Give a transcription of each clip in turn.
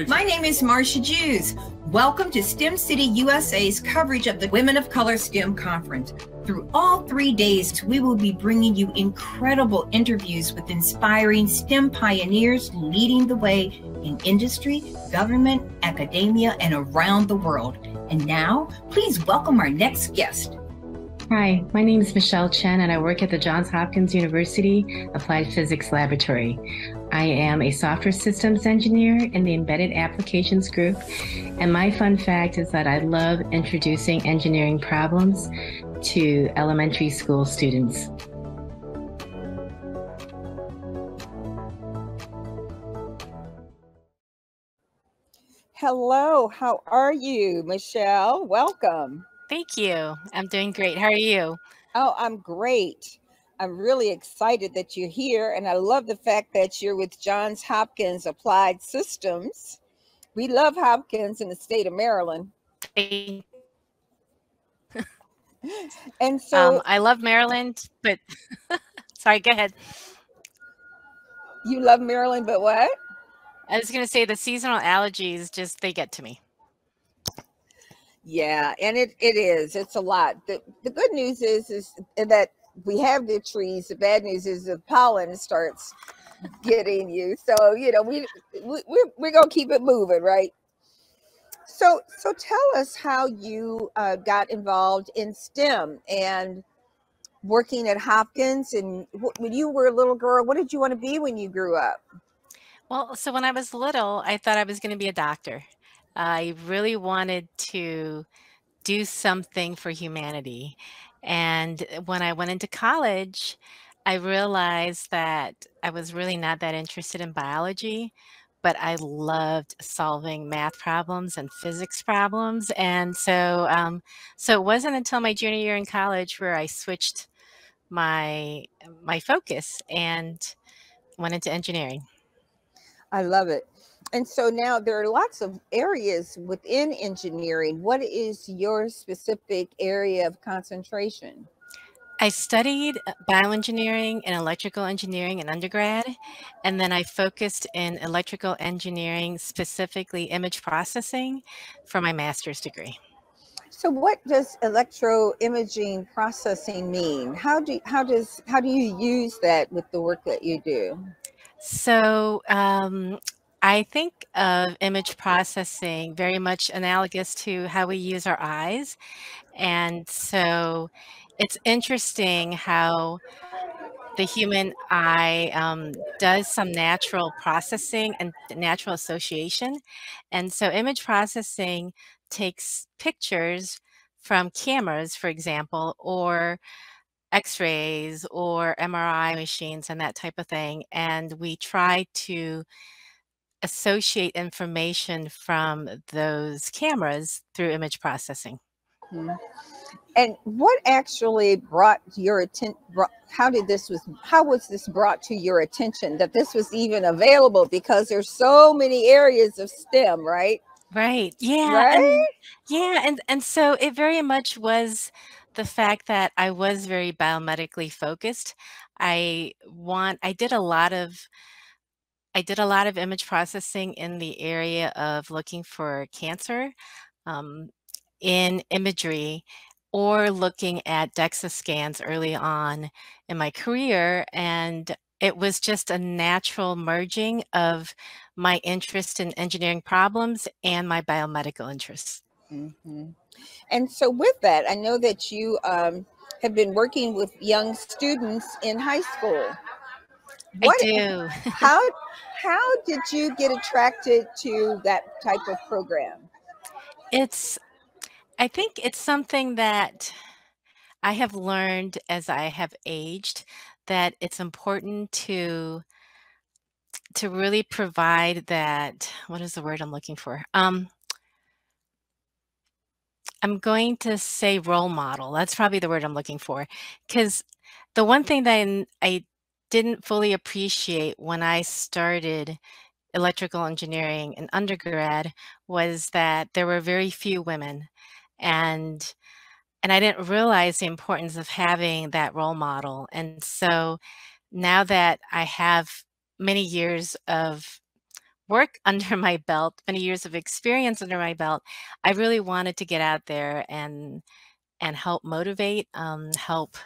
My name is Marcia Jews. Welcome to STEM City USA's coverage of the Women of Color STEM Conference. Through all 3 days, we will be bringing you incredible interviews with inspiring STEM pioneers leading the way in industry, government, academia, and around the world. And now, please welcome our next guest. Hi, my name is Michelle Chen, and I work at the Johns Hopkins University Applied Physics Laboratory. I am a software systems engineer in the Embedded Applications Group, and my fun fact is that I love introducing engineering problems to elementary school students. Hello, how are you, Michelle? Welcome. Thank you. I'm doing great. How are you? Oh, I'm great. I'm really excited that you're here, and I love the fact that you're with Johns Hopkins Applied Systems. We love Hopkins in the state of Maryland. And so I love Maryland, but sorry, go ahead. You love Maryland, but what? I was going to say the seasonal allergies, just they get to me. Yeah, and it's a lot. The good news is that we have the trees. The bad news is the pollen starts getting you. So, you know, we're going to keep it moving, right? So tell us how you got involved in STEM and working at Hopkins. And when you were a little girl, what did you want to be when you grew up? Well, so when I was little, I thought I was going to be a doctor. I really wanted to do something for humanity. And when I went into college, I realized that I was really not that interested in biology, but I loved solving math problems and physics problems. And so it wasn't until my junior year in college where I switched my focus and went into engineering. I love it. And so now there are lots of areas within engineering. What is your specific area of concentration? I studied bioengineering and electrical engineering in undergrad, and then I focused in electrical engineering, specifically image processing, for my master's degree. So what does electroimaging processing mean? How do you use that with the work that you do? So I think of image processing very much analogous to how we use our eyes. And so it's interesting how the human eye does some natural processing and natural association. And so image processing takes pictures from cameras, for example, or X-rays or MRI machines and that type of thing. And we try to associate information from those cameras through image processing. Mm-hmm. And what actually brought your attention? How was this brought to your attention that this was even available? Because there's so many areas of STEM, right? Right. Yeah. Right. And so it very much was the fact that I was very biomedically focused. I did a lot of image processing in the area of looking for cancer in imagery, or looking at DEXA scans early on in my career. And it was just a natural merging of my interest in engineering problems and my biomedical interests. Mm-hmm. And so with that, I know that you have been working with young students in high school. I do. How did you get attracted to that type of program? I think it's something that I have learned as I have aged, that it's important to really provide that, what is the word I'm looking for? I'm going to say role model. That's probably the word I'm looking for. Because the one thing that I didn't fully appreciate when I started electrical engineering in undergrad was that there were very few women. And I didn't realize the importance of having that role model. And so now that I have many years of work under my belt, many years of experience under my belt, I really wanted to get out there and help motivate, help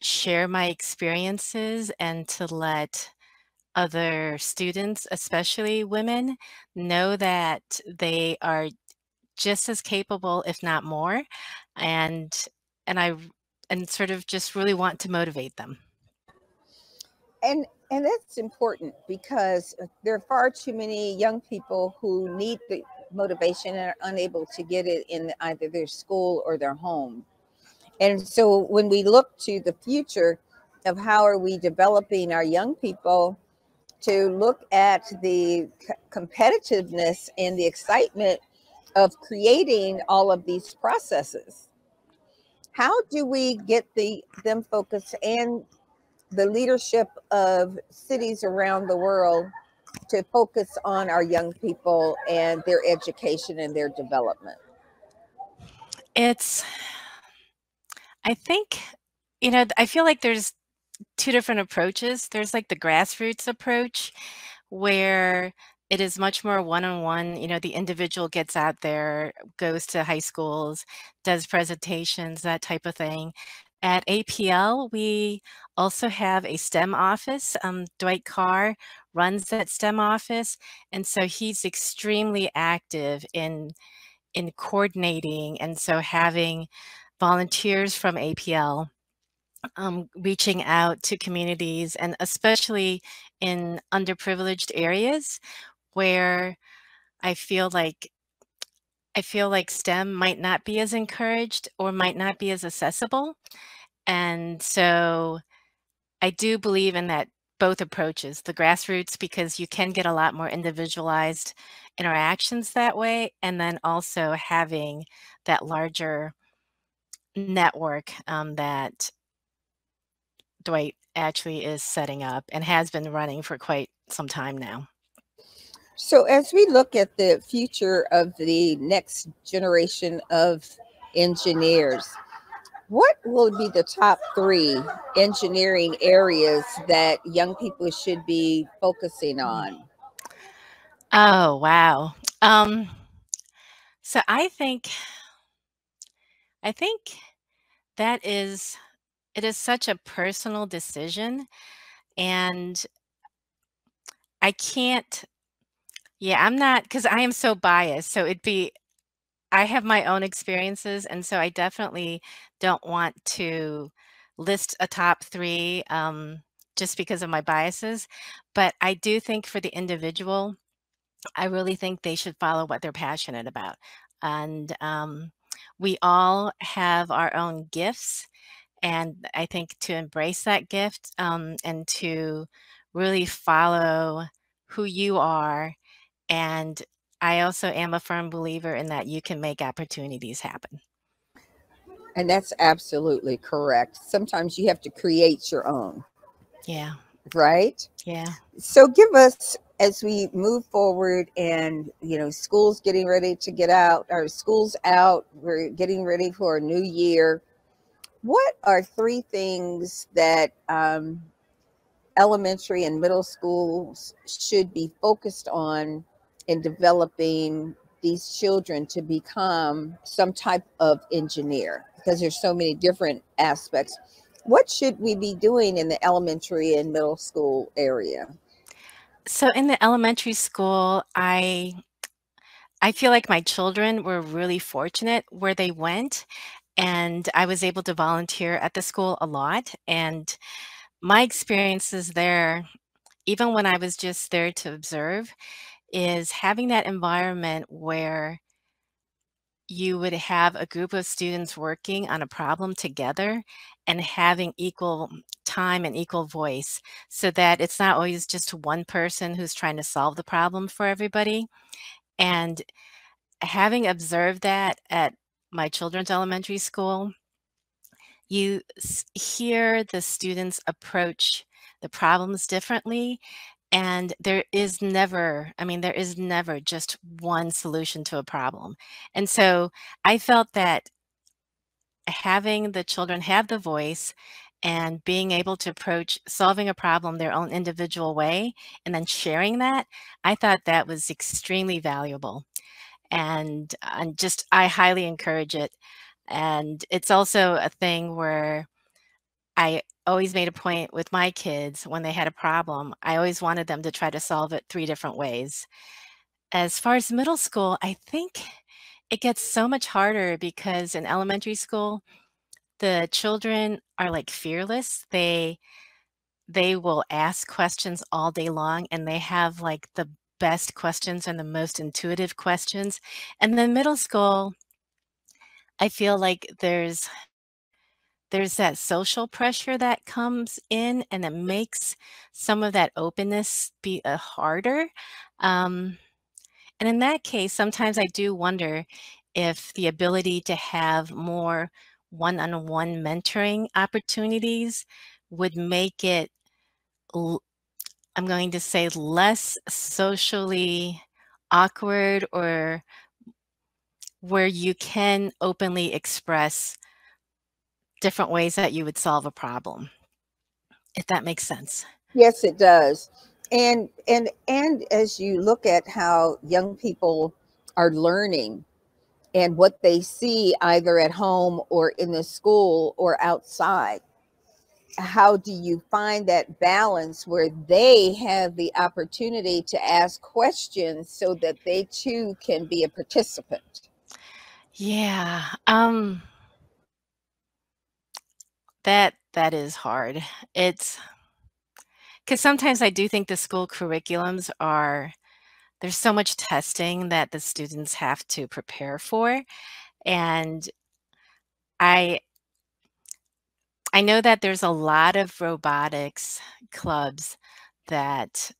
share my experiences, and to let other students, especially women, know that they are just as capable, if not more, and and I and sort of just really want to motivate them. And that's important because there are far too many young people who need the motivation and are unable to get it in either their school or their home. And so when we look to the future of how are we developing our young people to look at the competitiveness and the excitement of creating all of these processes, how do we get them focused and the leadership of cities around the world to focus on our young people and their education and their development? It's I think, I feel like there's 2 different approaches. There's, like, the grassroots approach where it is much more one-on-one, the individual gets out there, goes to high schools, does presentations, that type of thing. At APL, we also have a STEM office. Dwight Carr runs that STEM office, and so he's extremely active in coordinating, and so having volunteers from APL reaching out to communities, and especially in underprivileged areas where I feel like STEM might not be as encouraged or might not be as accessible. And so I do believe in that both approaches, the grassroots, because you can get a lot more individualized interactions that way, and then also having that larger network that Dwight actually is setting up and has been running for quite some time now. So, as we look at the future of the next generation of engineers, what will be the top 3 engineering areas that young people should be focusing on? Oh, wow. Um, so I think that it is such a personal decision, and I can't yeah, I'm not, because I am so biased, so I have my own experiences, and so I definitely don't want to list a top 3, just because of my biases, but I do think for the individual, I really think they should follow what they're passionate about, and, we all have our own gifts, and I think to embrace that gift, and to really follow who you are, and I also am a firm believer in that you can make opportunities happen. And that's absolutely correct. Sometimes you have to create your own, Yeah, right? yeah. So give us, as we move forward and school's getting ready to get out, our school's out, we're getting ready for a new year. What are 3 things that elementary and middle schools should be focused on in developing these children to become some type of engineer? Because there's so many different aspects. What should we be doing in the elementary and middle school area? So in the elementary school, I feel like my children were really fortunate where they went, and I was able to volunteer at the school a lot, and my experiences there, even when I was just there to observe, is having that environment where you would have a group of students working on a problem together and having equal time and equal voice so that it's not always just one person who's trying to solve the problem for everybody. And having observed that at my children's elementary school, you hear the students approach the problems differently. And there is never just one solution to a problem. And so I felt that having the children have the voice and being able to approach solving a problem their own individual way and then sharing that, I thought that was extremely valuable. And just I highly encourage it. And it's also a thing where I always made a point with my kids when they had a problem, I always wanted them to try to solve it 3 different ways. As far as middle school, I think it gets so much harder because in elementary school, the children are, like, fearless. They will ask questions all day long, and they have, like, the best questions and the most intuitive questions. And then middle school, I feel like there's that social pressure that comes in, and it makes some of that openness be, harder. Um, and in that case, sometimes I do wonder if the ability to have more one-on-one mentoring opportunities would make it l I'm going to say less socially awkward, or where you can openly express different ways that you would solve a problem, if that makes sense. Yes, it does. And as you look at how young people are learning and what they see either at home or in the school or outside, how do you find that balance where they have the opportunity to ask questions so that they too can be a participant? Yeah, that is hard. It's because sometimes I do think the school curriculums are there's so much testing that the students have to prepare for, and I I know that there's a lot of robotics clubs that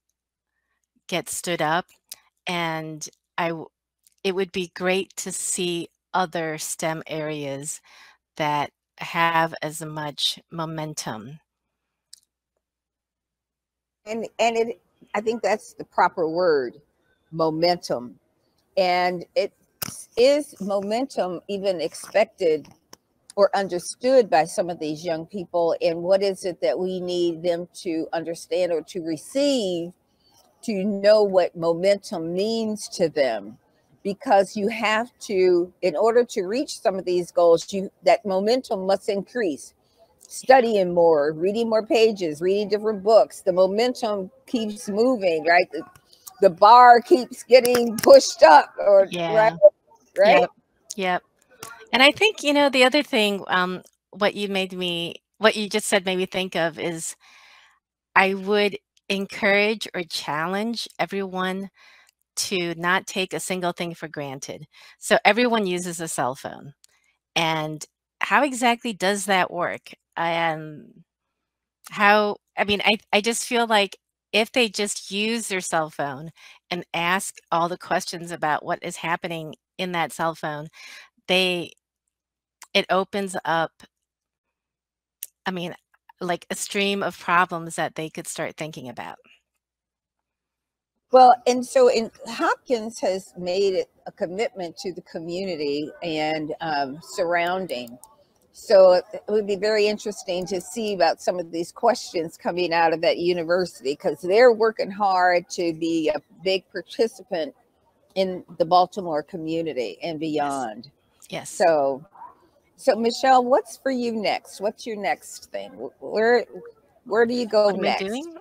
get stood up, and I w it would be great to see other STEM areas that have as much momentum. And it, I think that's the proper word, momentum. And it is momentum even expected or understood by some of these young people, and what is it that we need them to understand or to receive to know what momentum means to them? Because you have to, in order to reach some of these goals, you that momentum must increase. Studying more, reading more pages, reading different books, the momentum keeps moving, right? The bar keeps getting pushed up, or right, Yeah. right. Yep. Yep. And I think, the other thing, what you just said made me think of is I would encourage or challenge everyone to not take a single thing for granted. So everyone uses a cell phone. And how exactly does that work? I mean, I just feel like if they just use their cell phone and ask all the questions about what is happening in that cell phone, they it opens up, I mean, like a stream of problems that they could start thinking about. Well, and so in Hopkins has made it a commitment to the community and surrounding. So it would be very interesting to see about some of these questions coming out of that university, because they're working hard to be a big participant in the Baltimore community and Yes. beyond. Yes. So Michelle, what's for you next? What's your next thing? Where do you go What am I next? doing?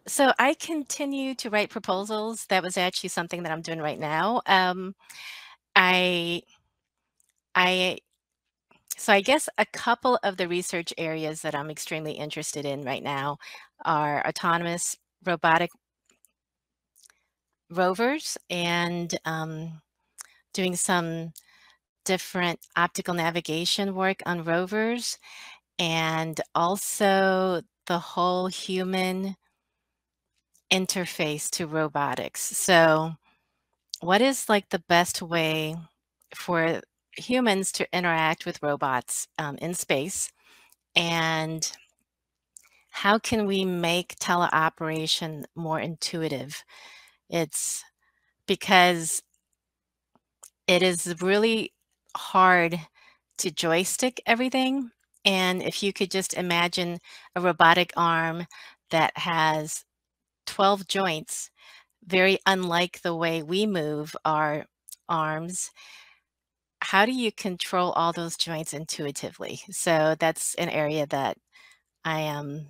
So I continue to write proposals. That was actually something that I'm doing right now. I I so I guess a couple of the research areas that I'm extremely interested in right now are autonomous robotic rovers and doing some different optical navigation work on rovers, and also the whole human interface to robotics. So, what is like the best way for humans to interact with robots in space? And how can we make teleoperation more intuitive? It's because it is really hard to joystick everything. And if you could just imagine a robotic arm that has 12 joints, very unlike the way we move our arms, how do you control all those joints intuitively? So that's an area that I am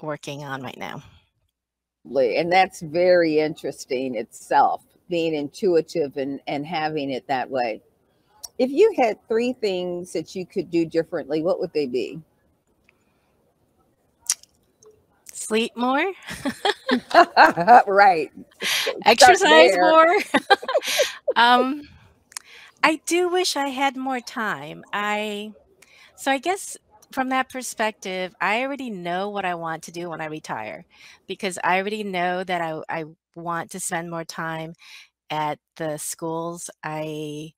working on right now. And that's very interesting itself, being intuitive and having it that way. If you had three things that you could do differently, what would they be? Sleep more, Right. Start exercise there. more. um, I do wish I had more time. So I guess from that perspective, I already know what I want to do when I retire because I already know that I want to spend more time at the schools. I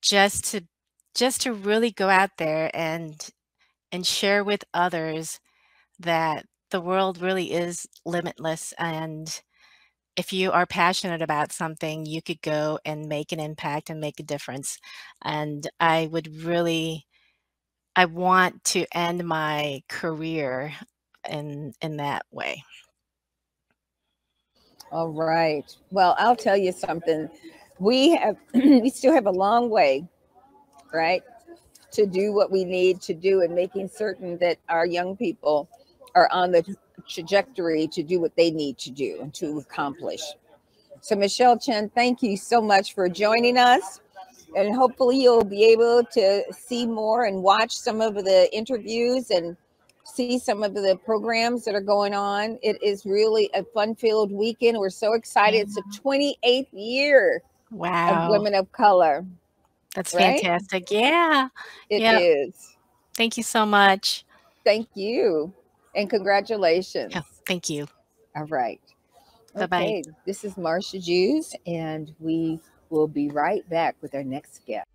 just to just to really go out there and share with others that the world really is limitless, and if you are passionate about something, you could go and make an impact and make a difference. And I want to end my career in that way. All right. Well, I'll tell you something. We have we still have a long way, right, to do what we need to do and making certain that our young people are on the trajectory to do what they need to do and to accomplish. So, Michelle Chen, thank you so much for joining us. And hopefully, you'll be able to see more and watch some of the interviews and see some of the programs that are going on. It is really a fun filled weekend. We're so excited. Yeah. It's the 28th year of Wow. Women of Color, That's right? fantastic. Yeah. It Yeah. is. Thank you so much. Thank you. And congratulations. Yeah. Thank you. All right. Bye-bye. Okay. This is Marcia Jews, and we will be right back with our next guest.